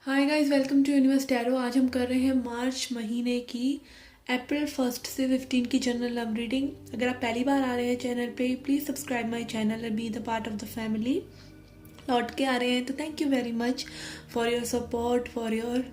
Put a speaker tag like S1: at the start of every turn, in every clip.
S1: Hi guys, welcome to universe tarot. आज हम कर रहे हैं मार्च महीने की अप्रैल 1 से 15 की जनरल लव रीडिंग। अगर आप पहली बार आ रहे हैं चैनल पे, please subscribe my channel and be the part of the family. लौट के आ रहे हैं तो thank you very much for your support, for your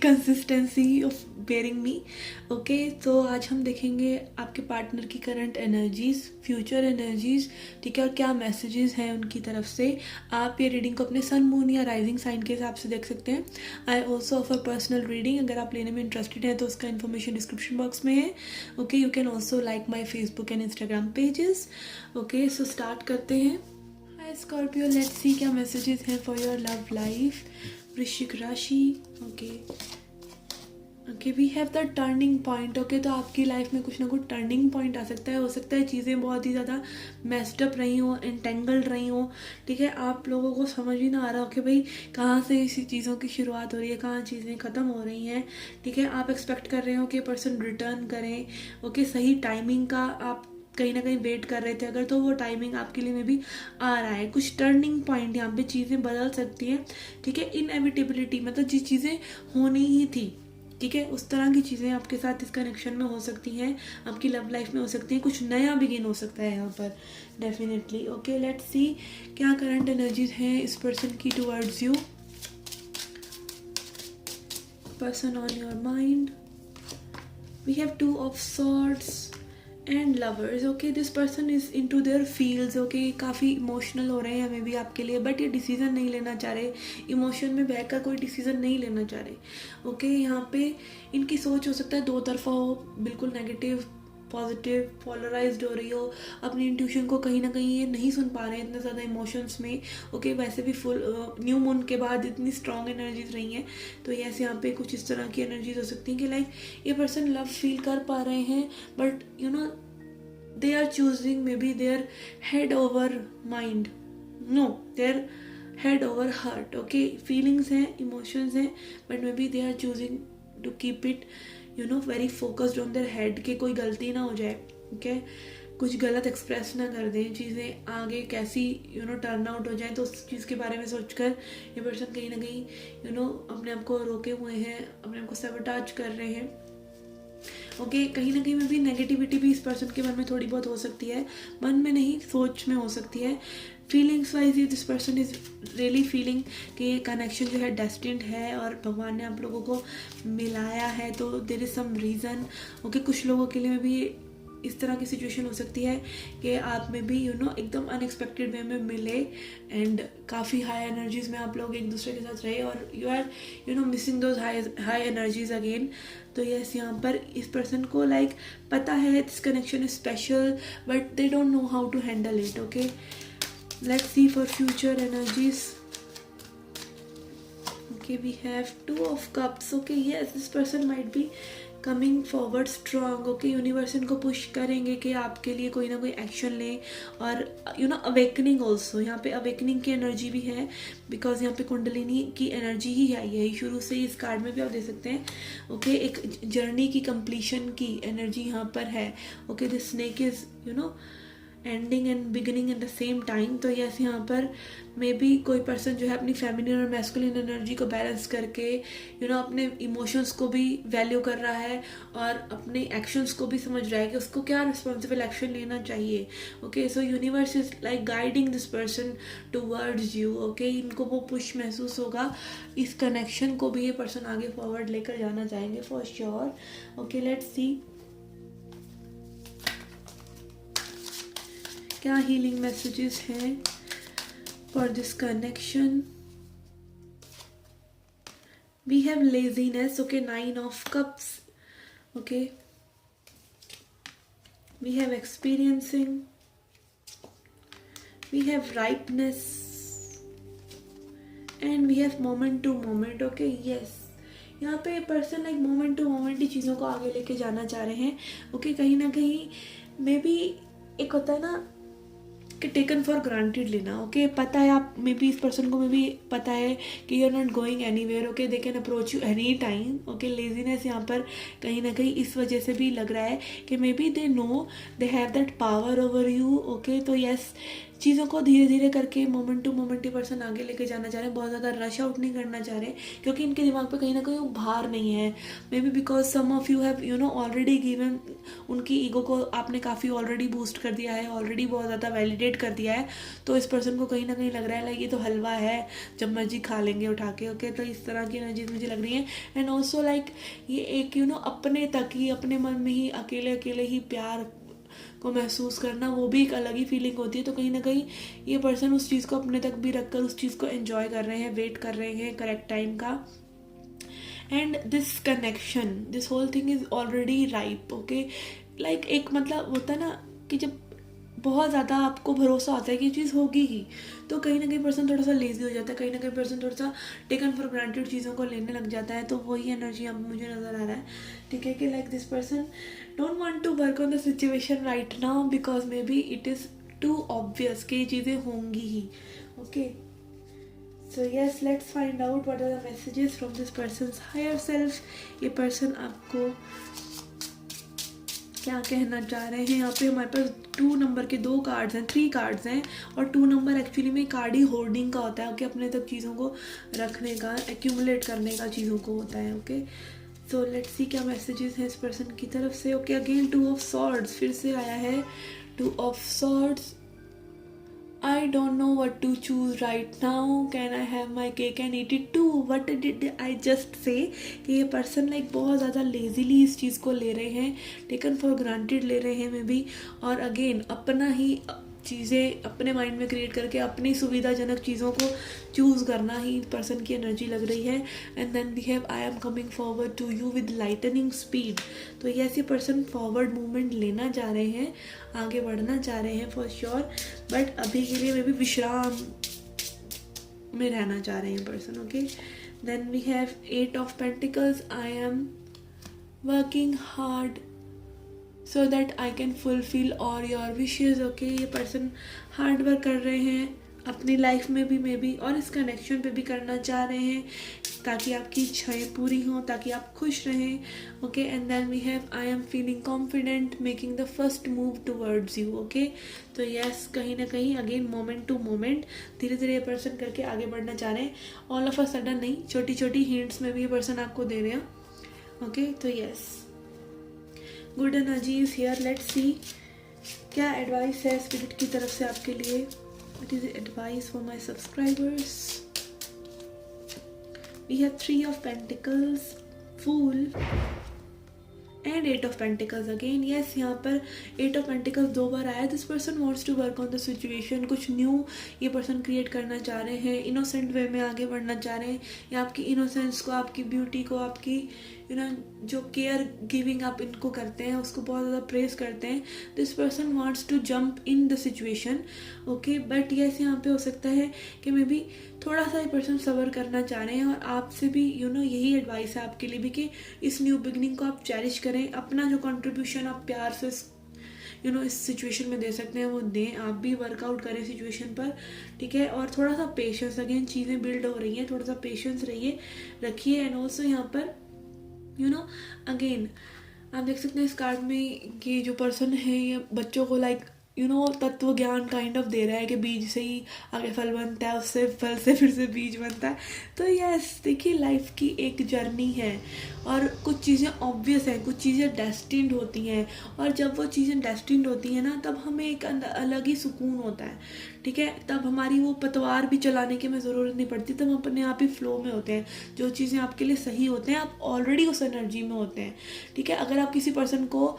S1: consistency of bearing me. तो आज हम देखेंगे आपके पार्टनर की करंट एनर्जीज, फ्यूचर एनर्जीज, ठीक है, और क्या मैसेजेस हैं उनकी तरफ से। आप ये रीडिंग को अपने सन, मून या राइजिंग साइन के हिसाब से देख सकते हैं। I also offer personal reading. अगर आप लेने में इंटरेस्टेड हैं तो उसका इन्फॉर्मेशन डिस्क्रिप्शन बॉक्स में है। You can also like my Facebook and Instagram pages. So start करते हैं। हाय स्कॉर्पियो, लेट्स सी क्या मैसेजेस हैं फॉर योर लव लाइफ। वृश्चिक राशि। We have the turning point. तो आपकी लाइफ में कुछ ना कुछ टर्निंग पॉइंट आ सकता है। हो सकता है चीज़ें बहुत ही ज़्यादा मेस्ड अप रही हो, एंटेंगल्ड रही हो, ठीक है। आप लोगों को समझ ही ना आ रहा हो कि भाई कहाँ से इसी चीज़ों की शुरुआत हो रही है, कहाँ चीज़ें ख़त्म हो रही हैं, ठीक है। आप एक्सपेक्ट कर रहे हो कि पर्सन रिटर्न करें। सही टाइमिंग का आप कहीं ना कहीं वेट कर रहे थे अगर, तो वो टाइमिंग आपके लिए में भी आ रहा है। कुछ टर्निंग पॉइंट यहाँ पे चीज़ें बदल सकती हैं, ठीक है। इनएविटेबिलिटी मतलब जिस चीज़ें होनी ही थी, ठीक है, उस तरह की चीज़ें आपके साथ इस कनेक्शन में हो सकती हैं, आपकी लव लाइफ में हो सकती हैं। कुछ नया बिगिन हो सकता है यहाँ पर डेफिनेटली। लेट्स सी क्या करंट एनर्जीज हैं इस पर्सन की towards you. Person on your mind. We have 2 of swords and lovers. This person is into their feels. काफ़ी इमोशनल हो रहे हैं हमें भी आपके लिए, बट ये डिसीजन नहीं लेना चाह रहे, इमोशन में बहकर कोई डिसीजन नहीं लेना चाह रहे। यहाँ पे इनकी सोच हो सकता है दो तरफा हो, बिल्कुल नेगेटिव पॉजिटिव पोलराइज्ड हो रही हो। अपनी इंट्यूशन को कहीं ना कहीं ये नहीं सुन पा रहे हैं इतने ज़्यादा इमोशंस में। वैसे भी फुल न्यू मून के बाद इतनी स्ट्रॉन्ग एनर्जीज रही हैं, तो यस यहाँ पे कुछ इस तरह की एनर्जीज हो सकती हैं कि लाइक ये पर्सन लव फील कर पा रहे हैं, but they are choosing maybe their head over mind, no, their head over heart. Feelings हैं, emotions हैं, but maybe they are choosing to keep it very focused on their head कि कोई गलती ना हो जाए, कुछ गलत एक्सप्रेस ना कर दें, चीज़ें आगे कैसी टर्न आउट हो जाए, तो उस चीज़ के बारे में सोचकर ये पर्सन कहीं ना कहीं अपने आप को रोके हुए हैं, अपने आप को सबटाज कर रहे हैं। कहीं ना कहीं में भी नेगेटिविटी भी इस पर्सन के मन में थोड़ी बहुत हो सकती है, मन में नहीं, सोच में हो सकती है। Feelings wise this person is really feeling कि ये कनेक्शन जो है डेस्टिन्ड है और भगवान ने आप लोगों को मिलाया है, तो देयर इज़ सम रीज़न। कुछ लोगों के लिए भी इस तरह की सिचुएशन हो सकती है कि आप में भी एकदम अनएक्सपेक्टेड वे में मिले एंड काफ़ी हाई एनर्जीज में आप लोग एक दूसरे के साथ रहे और you are missing those high energies again. तो यस यहाँ पर इस पर्सन को लाइक पता है this connection is special, but they don't know how to handle it. Let's see for future energies. We have 2 of cups. Yes, this person might be coming forward strong. Universe इनको push करेंगे कि आपके लिए कोई ना कोई action लें, और अवेकनिंग ऑल्सो, यहाँ पे अवेकनिंग की एनर्जी भी है, बिकॉज यहाँ पे कुंडलिनी की एनर्जी ही आई है शुरू से ही, इस कार्ड में भी आप देख सकते हैं। एक जर्नी की कंप्लीशन की एनर्जी यहाँ पर है। The snake is ending and beginning at the same time. तो यस यहाँ पर मे बी कोई पर्सन जो है अपनी फेमिनिन और मैस्कुलिन एनर्जी को बैलेंस करके अपने इमोशंस को भी वैल्यू कर रहा है और अपने एक्शंस को भी समझ रहा है कि उसको क्या रिस्पॉन्सिबल एक्शन लेना चाहिए। सो universe is like guiding this person towards you. इनको वो पुश महसूस होगा, इस कनेक्शन को भी ये पर्सन आगे फॉरवर्ड लेकर जाना चाहेंगे फॉर श्योर। लेट्स सी क्या हीलिंग मैसेजेस हैं for this connection. We have laziness. 9 of cups. We have experiencing. We have ripeness and we have moment to moment. Yes यहाँ पे person like moment to moment ही चीज़ों को आगे लेके जाना चाह रहे हैं। कहीं ना कहीं मे बी एक होता है ना कि टेकन फॉर ग्रांटेड लेना। पता है आप मे बी इस पर्सन को मे बी पता है कि you are not going anywhere. They can approach you anytime. Laziness यहाँ पर कहीं ना कहीं इस वजह से भी लग रहा है कि may be they know they have that power over you. तो यस चीज़ों को धीरे धीरे करके मोमेंट टू मोमेंट ये पर्सन आगे लेके जाना चाह रहे हैं, बहुत ज़्यादा रश आउट नहीं करना चाह रहे, क्योंकि इनके दिमाग पे कहीं ना कहीं भार नहीं है। Maybe because some of you have already given, उनकी ईगो को आपने काफ़ी ऑलरेडी बूस्ट कर दिया है, ऑलरेडी बहुत ज़्यादा वैलिडेट कर दिया है। तो इस पर्सन को कहीं ना कहीं लग रहा है लाइक ये तो हलवा है, जब मर्जी खा लेंगे उठा के। ओके, तो इस तरह की एनर्जीज मुझे लग रही है। एंड ऑल्सो लाइक ये एक अपने तक ही, अपने मन में ही अकेले अकेले ही प्यार को महसूस करना, वो भी एक अलग ही फीलिंग होती है। तो कहीं ना कहीं ये पर्सन उस चीज़ को अपने तक भी रखकर उस चीज़ को एंजॉय कर रहे हैं, वेट कर रहे हैं करेक्ट टाइम का। And this connection, this whole thing is already ripe. Okay, like एक मतलब होता है ना कि जब बहुत ज़्यादा आपको भरोसा आता है कि ये चीज़ होगी ही, तो कहीं ना कहीं पर्सन थोड़ा सा लेजी हो जाता है, कहीं ना कहीं पर्सन थोड़ा सा टेकन फॉर ग्रांटेड चीज़ों को लेने लग जाता है। तो वही एनर्जी अब मुझे नज़र आ रहा है, ठीक है, कि like this person don't want to work on the situation right now because maybe it is too obvious कि ये चीज़ें होंगी ही। Okay, so yes, let's find out what are the messages from this person's higher self. ये person आपको क्या कहना चाह रहे हैं। यहाँ पे हमारे पास 2 नंबर के 2 कार्ड्स हैं, 3 कार्ड्स हैं, और 2 नंबर एक्चुअली में कार्ड ही होल्डिंग का होता है। ओके, अपने तक चीज़ों को रखने का, एक्यूमुलेट करने का चीज़ों को होता है। ओके, सो लेट्स सी क्या मैसेजेस हैं इस पर्सन की तरफ से। ओके, अगेन 2 ऑफ सॉर्ड्स फिर से आया है। 2 of swords, I don't know what to choose right now. Can I have my cake and eat it too? What did I just say? कि ये पर्सन लाइक बहुत ज़्यादा लेजीली इस चीज़ को ले रहे हैं, टेकन फॉर ग्रांटेड ले रहे हैं मे बी, और अगेन अपना ही चीज़ें अपने माइंड में क्रिएट करके अपनी सुविधाजनक चीज़ों को चूज़ करना ही पर्सन की एनर्जी लग रही है। And then we have I am coming forward to you with lightning speed. तो ये ऐसे पर्सन फॉरवर्ड मूवमेंट लेना चाह रहे हैं, आगे बढ़ना चाह रहे हैं फॉर श्योर, बट अभी के लिए मे बी विश्राम में रहना चाह रहे हैं person. Okay, then we have 8 of pentacles, I am working hard so that I can fulfill all your wishes. Okay, ये पर्सन हार्ड वर्क कर रहे हैं अपनी लाइफ में भी मे बी, और इस कनेक्शन पे भी करना चाह रहे हैं ताकि आपकी इच्छाएं पूरी हों, ताकि आप खुश रहें। Okay, and then we have I am feeling confident making the first move towards you. Okay, तो यस, कहीं ना कहीं अगेन मोमेंट टू मोमेंट धीरे धीरे ये पर्सन करके आगे बढ़ना चाह रहे हैं। ऑल ऑफ अ सडन नहीं, छोटी छोटी हिंट्स में भी ये पर्सन आपको दे रहे हैं। ओके, तो yes, good energies here. Let's see क्या एडवाइस है स्पिरिट की तरफ से आपके लिए। What is advice for my subscribers. We have 3 of pentacles, fool and 8 of pentacles again. Yes, यहाँ पर 8 ऑफ पेंटिकल्स 2 बार आया। This person wants to work on the situation, कुछ न्यू ये पर्सन क्रिएट करना चाह रहे हैं, इनोसेंट वे में आगे बढ़ना चाह रहे हैं, या आपकी इनोसेंस को, आपकी ब्यूटी को, आपकी जो केयर गिविंग आप इनको करते हैं उसको बहुत ज़्यादा प्रेस करते हैं। This person wants to jump in the situation. Okay, but yes, यहाँ पे हो सकता है कि मे बी थोड़ा सा ये पर्सन सब्र करना चाह रहे हैं, और आपसे भी यही एडवाइस है आपके लिए भी कि इस न्यू बिगनिंग को आप चेरिश करें। अपना जो कंट्रीब्यूशन आप प्यार से इस सिचुएशन में दे सकते हैं वो दें, आप भी वर्कआउट करें सिचुएशन पर, ठीक है। और थोड़ा सा पेशेंस, अगेन चीज़ें बिल्ड हो रही हैं, थोड़ा सा पेशेंस रखिए। एंड ऑल्सो यहाँ पर अगेन आप देख सकते हैं इस कार्ड में कि जो पर्सन है ये बच्चों को लाइक तत्व ज्ञान काइंड ऑफ दे रहा है कि बीज से ही आगे फल बनता है, उससे फल से फिर से बीज बनता है। तो यस, देखिए लाइफ की एक जर्नी है, और कुछ चीज़ें ऑब्वियस हैं, कुछ चीज़ें डेस्टिन्ड होती हैं, और जब वो चीज़ें डेस्टिन्ड होती हैं ना, तब हमें एक अलग ही सुकून होता है, ठीक है। तब हमारी वो पतवार भी चलाने की हमें ज़रूरत नहीं पड़ती, तब हम अपने आप ही फ्लो में होते हैं। जो चीज़ें आपके लिए सही होते हैं, आप ऑलरेडी उस एनर्जी में होते हैं, ठीक है। अगर आप किसी पर्सन को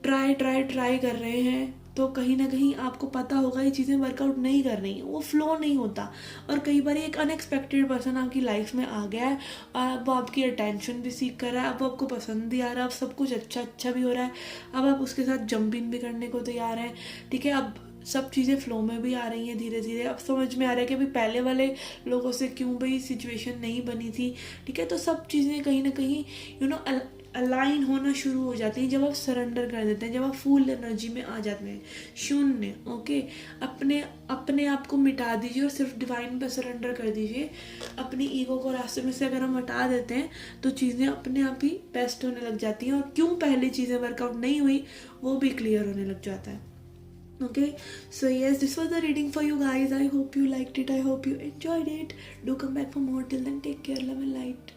S1: ट्राई कर रहे हैं तो कहीं ना कहीं आपको पता होगा ये चीज़ें वर्कआउट नहीं कर रही हैं, वो फ्लो नहीं होता। और कई बार एक अनएक्सपेक्टेड पर्सन आपकी लाइफ में आ गया है, और अब आपकी अटेंशन भी सीख कर रहा है, अब आपको पसंद भी आ रहा है, अब सब कुछ अच्छा भी हो रहा है, अब आप उसके साथ जंप इन भी करने को तैयार हैं, ठीक है। अब सब चीज़ें फ्लो में भी आ रही हैं धीरे धीरे। अब समझ में आ रहा है कि अभी पहले वाले लोगों से क्यों भाई सिचुएशन नहीं बनी थी, ठीक है। तो सब चीज़ें कहीं ना कहीं अलाइन होना शुरू हो जाती हैं जब आप सरेंडर कर देते हैं, जब आप फुल एनर्जी में आ जाते हैं, शून्य। ओके, अपने आप को मिटा दीजिए और सिर्फ डिवाइन पर सरेंडर कर दीजिए। अपनी ईगो को रास्ते में से अगर हम हटा देते हैं तो चीज़ें अपने आप ही बेस्ट होने लग जाती हैं, और क्यों पहले चीज़ें वर्कआउट नहीं हुई वो भी क्लियर होने लग जाता है। Okay, so yes, this was the reading for you guys. I hope you liked it. I hope you enjoyed it. Do come back for more. Till then, take care, love and light.